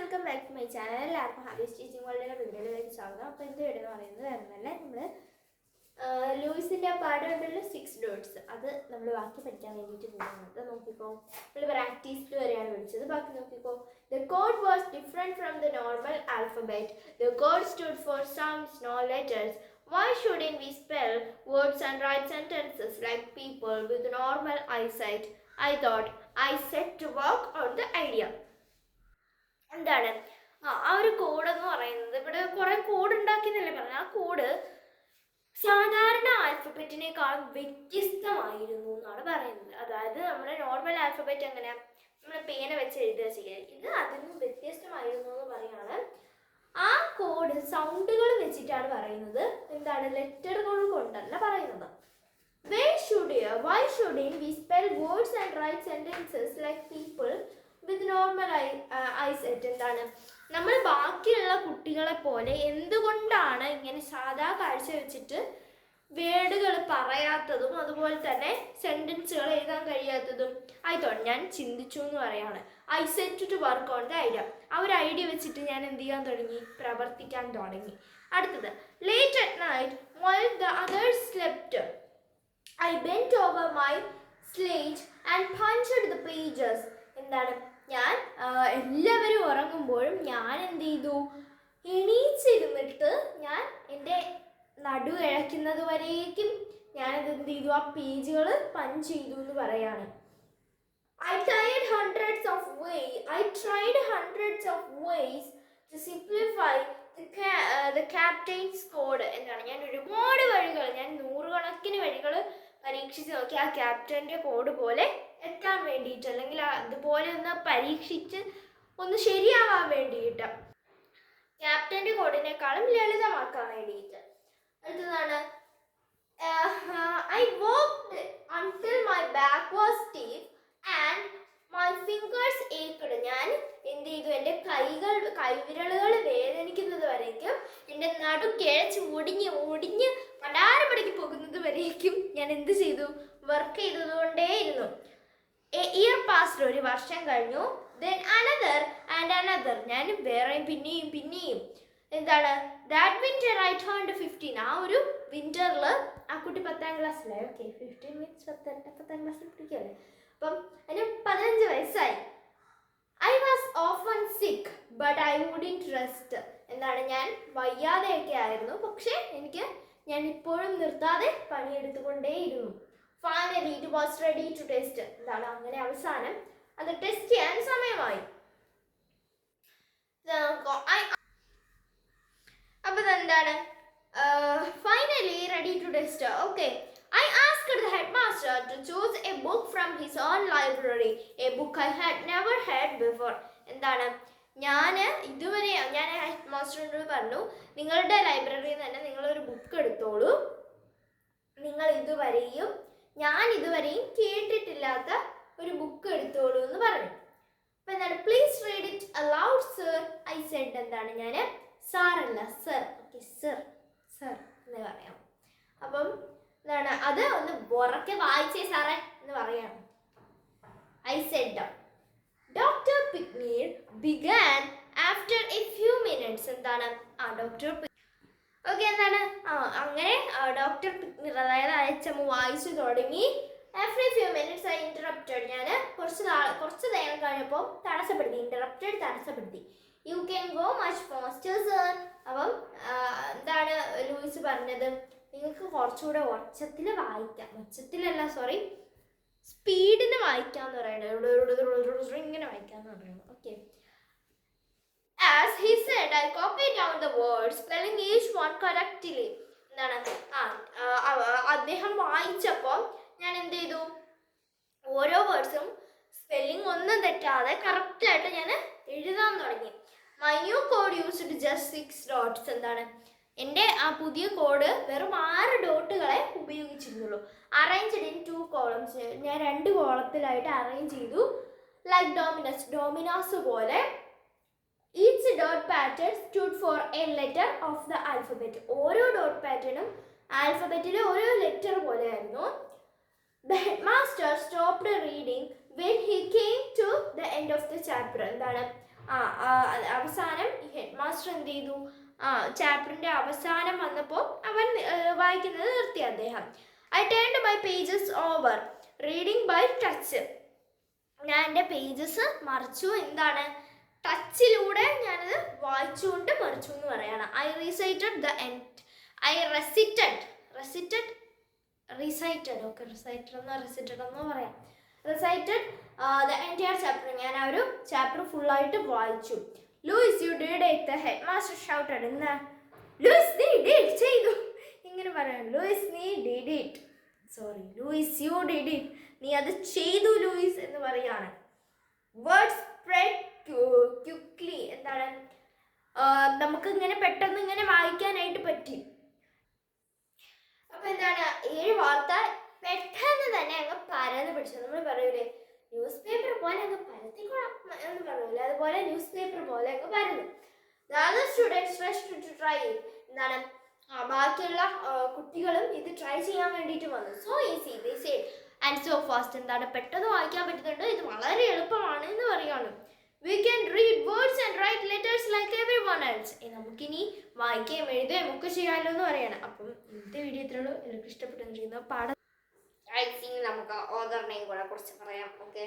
Welcome back to my channel. എല്ലാവർക്കും ഹാബീസ് teaching വേൾഡിലെ വീഡിയോയിലേക്ക് സ്വാഗതം. അപ്പോൾ എന്ത് വീഡിയോ എന്ന് പറയുന്നത് വേറൊന്നല്ല, നമ്മൾ ലൂയിസിൻ്റെ പാഠമുണ്ടല്ലോ 6 ഡോട്ട്സ്, അത് നമ്മൾ ബാക്കി പഠിക്കാൻ വേണ്ടിയിട്ട് പോകുന്നത്. നോക്കിക്കോ, നമ്മൾ പ്രാക്ടീസ് വരെയാണ് പഠിച്ചത്. ബാക്കി നോക്കിക്കോ. The code was different from the normal alphabet. The code stood for sounds, no letters. Why shouldn't we spell words and write sentences like people with normal eyesight? I thought. I set to work on the idea. എന്താണ് ആ ഒരു code എന്ന് പറയുന്നത്? ഇവിടെ കുറെ code ഉണ്ടാക്കിയെന്നല്ലേ പറഞ്ഞത്. ആ code സാധാരണ ആൽഫബറ്റിനേക്കാളും വ്യത്യസ്തമായിരുന്നു എന്നാണ് പറയുന്നത്. അതായത് നമ്മുടെ നോർമൽ ആൽഫബറ്റ് എങ്ങനെ നമ്മൾ പേന വെച്ച് എഴുതുക ചെയ്യുക, ഇത് അതിൽ നിന്നും വ്യത്യസ്തമായിരുന്നു എന്ന് പറയാണ്. ആ കോഡ് സൗണ്ടുകൾ വെച്ചിട്ടാണ് പറയുന്നത്. എന്താണ്? ലെറ്ററുകൾ കൊണ്ടല്ല പറയുന്നത്. Why shouldn't we spell words and write sentences like people with normal eyesight? എന്താണ്, നമ്മൾ ബാക്കിയുള്ള കുട്ടികളെ പോലെ എന്തുകൊണ്ടാണ് ഇങ്ങനെ സാധാ കാഴ്ച വെച്ചിട്ട് വേർഡുകൾ പറയാത്തതും അതുപോലെ തന്നെ സെന്റൻസുകൾ എഴുതാൻ കഴിയാത്തതും? ഞാൻ ചിന്തിച്ചു എന്ന് പറയാണ്. I set to work on the idea. ആ ഒരു ഐഡിയ വെച്ചിട്ട് ഞാൻ എന്ത് ചെയ്യാൻ തുടങ്ങി? പ്രവർത്തിക്കാൻ തുടങ്ങി. അടുത്തത്, late at night while the others slept, I bent over my slate and punched the pages. എന്താണ്, ഞാൻ എല്ലാവരും ഉറങ്ങുമ്പോഴും ഞാൻ എന്ത് ചെയ്തു? എണീച്ചിരുന്നിട്ട് ഞാൻ എൻ്റെ നടു ഇഴക്കുന്നത് വരേക്കും ഞാനത് എന്ത് ചെയ്തു? ആ പേജുകൾ പഞ്ച് ചെയ്തു എന്ന് പറയാണ്. I tried hundreds of ways to simplify the captain's code. എന്താണ്, ഞാൻ ഒരുപാട് വഴികൾ, ഞാൻ നൂറുകണക്കിന് വഴികൾ പരീക്ഷിച്ച് നോക്കി ആ ക്യാപ്റ്റൻ്റെ കോഡ് പോലെ എത്താൻ വേണ്ടിയിട്ട്, അല്ലെങ്കിൽ അതുപോലെ ഒന്ന് പരീക്ഷിച്ച് ഒന്ന് ശരിയാവാൻ വേണ്ടിയിട്ട്, ക്യാപ്റ്റൻ്റെ കോഡിനേക്കാളും ലളിതമാക്കാൻ വേണ്ടിയിട്ട്. അടുത്തതാണ്, I walked until my back was stiff and my fingers ached. ഞാൻ എന്ത് ചെയ്തു? എൻ്റെ കൈവിരലുകൾ വേദനിക്കുന്നത് വരേക്കും, എൻ്റെ നടു കിഴച്ച് ഒടിഞ്ഞ് പണ്ടാരപ്പടിക്ക് പോകുന്നത് വരേക്കും ഞാൻ എന്ത് ചെയ്തു? വർക്ക് ചെയ്തതുകൊണ്ടേയിരുന്നു. A year passed. ഒരു വർഷം കഴിഞ്ഞു. Then another and another. ഞാൻ വേറെയും പിന്നെയും എന്താണ്, that winter I turned 15. ആ ഒരു വിന്ററിൽ ആ കുട്ടി 10ാം ക്ലാസ്സിലായി. ഓക്കെ, 15 മീൻസ് 10ാം ക്ലാസ്സിൽ പിടിക്കല്ലേ. അപ്പം അതിന് 15 വയസ്സായി. I was often sick but I wouldn't rest. എന്താണ്, ഞാൻ വയ്യാതെയൊക്കെ ആയിരുന്നു, പക്ഷേ ഞാൻ ഇപ്പോഴും നിർത്താതെ പണിയെടുത്തുകൊണ്ടേയിരുന്നു. Finally it was ready to test. എന്താണ്, അങ്ങനെ അവസാനം അത് ടെസ്റ്റ് ചെയ്യാൻ സമയമായി. അപ്പോൾ എന്താണ്, finally ready to test. Okay, I asked the headmaster to choose a book from his own library, a book I had never had before. എന്താണ്, ഞാൻ ഹെഡ് മാസ്റ്ററിനോട് പറഞ്ഞു, നിങ്ങളുടെ ലൈബ്രറിയിൽ നിന്ന് തന്നെ നിങ്ങളൊരു ബുക്ക് എടുത്തോളൂ, ഞാൻ ഇതുവരെയും കേട്ടിട്ടില്ലാത്ത ഒരു ബുക്ക് എടുത്തോളൂ എന്ന് പറഞ്ഞു. അപ്പം എന്താണ്, please read it aloud sir, I said. എന്താണ്, ഞാൻ സാറല്ല സർ, ഓക്കെ സർ എന്ന് പറയാം. അപ്പം എന്താണ്, അത് ഒന്ന് ഉറക്കെ വായിച്ചേ സാറേ എന്ന് പറയാം. I said. Doctor Pignier began after a few minutes. എന്താണ്, ഡോക്ടർ ഓക്കെ എന്താണ്, അങ്ങനെ ഡോക്ടർ പിഗ്നീർ, അതായത് അയച്ചമ്മ വായിച്ചു തുടങ്ങി. After a few minutes I interrupted. ഞാൻ കുറച്ച് നേരം കഴിഞ്ഞപ്പോൾ തടസ്സപ്പെടുത്തി. You can go much faster sir. അപ്പം എന്താണ് ലൂയിസ് പറഞ്ഞത്? നിങ്ങൾക്ക് കുറച്ചുകൂടെ സ്പീഡിന് വായിക്കാന്ന് പറയുന്നത്, ഇങ്ങനെ വായിക്കാന്ന് പറയുന്നത്. Okay, as he said, I copied down the words, spelling each one correctly. എന്താണ്, അദ്ദേഹം വായിച്ചപ്പോൾ ഞാൻ എന്ത് ചെയ്തു? ഓരോ വേർഡ്സും സ്പെല്ലിംഗ് ഒന്നും തെറ്റാതെ കറക്റ്റായിട്ട് ഞാൻ എഴുതാൻ തുടങ്ങി. My new code used just 6 dots. എന്താണ്, എൻ്റെ ആ പുതിയ കോഡ് വെറും 6 ഡോട്ടുകളെ ഉപയോഗിച്ചിരുന്നുള്ളൂ. Arranged in 2 columns. ഞാൻ 2 കോളത്തിലായിട്ട് അറേഞ്ച് ചെയ്തു. ലൈക്ക് ഡോമിനോസ് പോലെ. Each dot pattern stood for a letter of the alphabet. ഓരോ ഡോട്ട് പാറ്റേണും ആൽഫബറ്റിലെ ഓരോ ലെറ്റർ പോലെയായിരുന്നു. The headmaster stopped reading when he came to the end of the chapter. എന്താണ്, അവസാനം ഈ ഹെഡ് മാസ്റ്റർ എന്ത് ചെയ്തു, ചാപ്റ്ററിന്റെ അവസാനം വന്നപ്പോൾ അവൻ വായിക്കുന്നത് നിർത്തി അദ്ദേഹം. I turned my pages over reading by touch. ഞാൻ എൻ്റെ പേജസ് മറിച്ചു, എന്താണ്, ടച്ചിലൂടെ ഞാനത് വായിച്ചുകൊണ്ട് മറിച്ചു എന്ന് പറയാണ്. I recited the end, I recited okay recited എന്ന് പറയാം. റെസൈറ്റഡ് ദ എൻറ്റയർ ചാപ്റ്റർ, ഞാൻ ആ ഒരു ചാപ്റ്റർ ഫുള്ളായിട്ട് വായിച്ചു. Louis you did it, the headmaster shouted. എന്താ ലൂയിസ് നീ ഡിഡ് ചെയ്തു ഇങ്ങനെ പറയാം. ലൂയിസ് നീ did it, sorry Louis you did it, നീ അത് ചെയ്തു ലൂയിസ് എന്ന് പറയാണ്. വേർഡ്സ് സ്പ്രെഡ് ക്വിക്ക്ലി, എന്താണ്, നമുക്ക് ഇങ്ങനെ പെട്ടെന്ന് ഇങ്ങനെ വായിക്കാനായിട്ട് പറ്റി. അപ്പൊ എന്താണ്, 7 വാർത്ത പെട്ടെന്ന് തന്നെ അങ്ങ് പരന്ന് പിടിച്ചു. നമ്മൾ പറയൂലേ ന്യൂസ് പേപ്പർ പോലെ അങ്ങ് പരത്തിക്കോളാം എന്ന് പറയൂലേ, അതുപോലെ ന്യൂസ് പേപ്പർ പോലെ അങ്ങ് പരന്നു. സ്റ്റുഡൻസ് റഷ്ഡ് ടു ട്രൈ, എന്താണ്, ബാക്കിയുള്ള കുട്ടികളും ഇത് ട്രൈ ചെയ്യാൻ വേണ്ടിയിട്ട് വന്നു. So easy they said and so fast, എന്താണ്, പെട്ടെന്ന് വായിക്കാൻ പറ്റുന്നുണ്ട്, ഇത് വളരെ എളുപ്പമാണ് എന്ന് പറയുകയാണ്. We can read words and write letters like everyone else. നമുക്കിനി വായിക്കുകയും എഴുതുകയും ഒക്കെ ചെയ്യാമല്ലോ എന്ന് പറയാണ്. അപ്പം ഇന്നത്തെ വീഡിയോ ഇത്രയുള്ളൂ. എല്ലാവർക്കും ഇഷ്ടപ്പെട്ടിരിക്കുന്ന പാഠം നമുക്ക് ഓദറിനെയും കൂടെ കുറിച്ച് പറയാം. ഓക്കെ,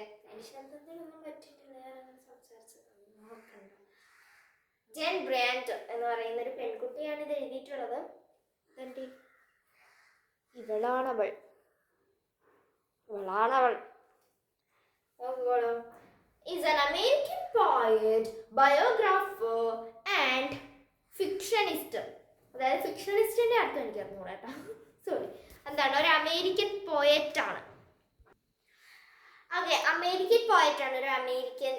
ശബ്ദത്തിനൊന്നും പറ്റിയിട്ടില്ല, നോക്കണ്ട. ജെൻ ബ്രാൻഡ് എന്ന് പറയുന്ന ഒരു പെൺകുട്ടിയാണ് ഇത് എഴുതിയിട്ടുള്ളത്. ഇവളാണവൾ is an American poet, biographer and fictionist. അതായത് ഫിക്ഷണിസ്റ്റിന്റെ അർത്ഥം എനിക്ക് അറിഞ്ഞൂടാ കേട്ടോ, സോറി. എന്താണ്, ഒരു അമേരിക്കൻ പോയറ്റ് ആണ്. ഓക്കെ, അമേരിക്കൻ പോയറ്റ് ആണ്, ഒരു അമേരിക്കൻ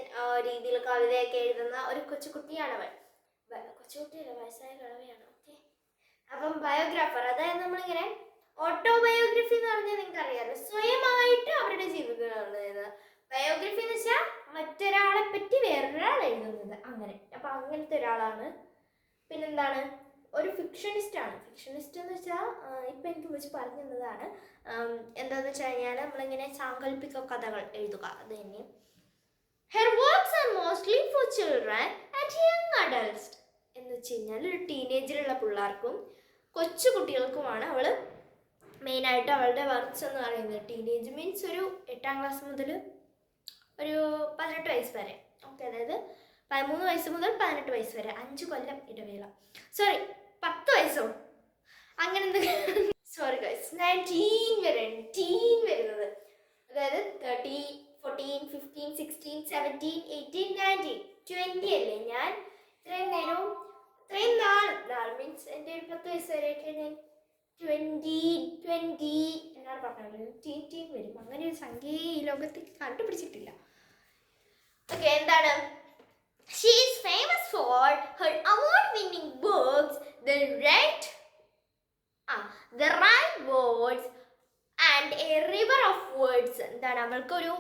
രീതിയിൽ കവിതയൊക്കെ എഴുതുന്ന ഒരു കൊച്ചുകുട്ടിയാണ് അവൻ. കൊച്ചുകുട്ടിയല്ല, വയസ്സായ കിഴവിയാണ്. ഓക്കെ, അപ്പം ബയോഗ്രാഫർ, അതായത് നമ്മളിങ്ങനെ ഓട്ടോബയോഗ്രഫി എന്ന് പറഞ്ഞാൽ നിങ്ങൾക്ക് അറിയാമല്ലോ, സ്വയമായിട്ട് അവരുടെ ജീവിതം. ബയോഗ്രഫി എന്ന് വെച്ചാൽ മറ്റൊരാളെ പറ്റി വേറൊരാൾ എഴുതുന്നത്, അങ്ങനെ. അപ്പൊ അങ്ങനത്തെ ഒരാളാണ്. പിന്നെന്താണ്, ഒരു ഫിക്ഷണിസ്റ്റ് ആണ്. ഫിക്ഷണിസ്റ്റ് എന്ന് വെച്ചാൽ ഇപ്പം എനിക്ക് വെച്ച് പറഞ്ഞു തന്നതാണ്. എന്താന്ന് വെച്ച് കഴിഞ്ഞാൽ നമ്മളിങ്ങനെ സാങ്കല്പിക കഥകൾ എഴുതുക, അത് തന്നെ. Her works R mostly for children and young adults എന്ന് വെച്ച് കഴിഞ്ഞാൽ ഒരു ടീനേജിലുള്ള പിള്ളേർക്കും കൊച്ചു കുട്ടികൾക്കുമാണ് അവൾ മെയിനായിട്ട് അവളുടെ വർക്ക്സ് എന്ന് പറയുന്നത്. ടീനേജ് മീൻസ് ഒരു 8ാം ക്ലാസ് മുതൽ ഒരു 18 വയസ്സ് വരെ. ഓക്കെ, അതായത് 13 വയസ്സ് മുതൽ 18 വയസ്സ് വരെ, 5 കൊല്ലം ഇടവേള. സോറി, 10 വയസ്സോ അങ്ങനെ എന്തെങ്കിലും, സോറി ഗൈസ്, 19 വരെ ടീൻ വരുന്നത്. അതായത് 13, 14, 15, 16, 17, 18, 19, 20 അല്ലേ. ഞാൻ ഇത്രയും നാൾ മീൻസ് എൻ്റെ ഒരു 10 വയസ്സ് വരെയൊക്കെ ഞാൻ 20 എന്നാണ് പറഞ്ഞത്, ടീൻ വരും. അങ്ങനെ ഒരു സംഖ്യ ഈ ലോകത്ത് കണ്ടുപിടിച്ചിട്ടില്ല. ഓക്കെ, എന്താണ്, she is famous for her award-winning books, The Right Words and A River of Words. എന്താണ്, അവൾക്കൊരു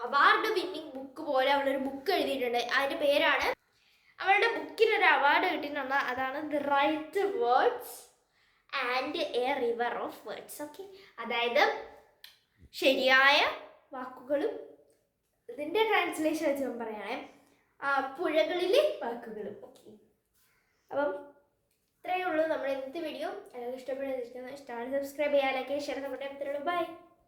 അവാർഡ് വിന്നിങ് ബുക്ക് പോലെ അവളൊരു ബുക്ക് എഴുതിയിട്ടുണ്ട്. അതിൻ്റെ പേരാണ്, അവളുടെ ബുക്കിനൊരു അവാർഡ് കിട്ടിയിട്ടുണ്ട്, അതാണ് The Right Words and A River of Words. Okay, അതായത് ശരിയായ വാക്കുകളും, ഇതിൻ്റെ ട്രാൻസ്ലേഷൻ വെച്ച് ഞാൻ പറയുകയാണെ, പുഴകളിലെ വാക്കുകളും. ഓക്കെ, അപ്പം ഇത്രയേ ഉള്ളൂ നമ്മുടെ ഇന്നത്തെ വീഡിയോ. എല്ലാവർക്കും ഇഷ്ടപ്പെടുന്ന ഇഷ്ടമാണ് സബ്സ്ക്രൈബ് ചെയ്യുക, ലൈക്ക് ചെയ്യുക, ഷെയർ ചെയ്യപ്പെട്ടേ. ബൈ.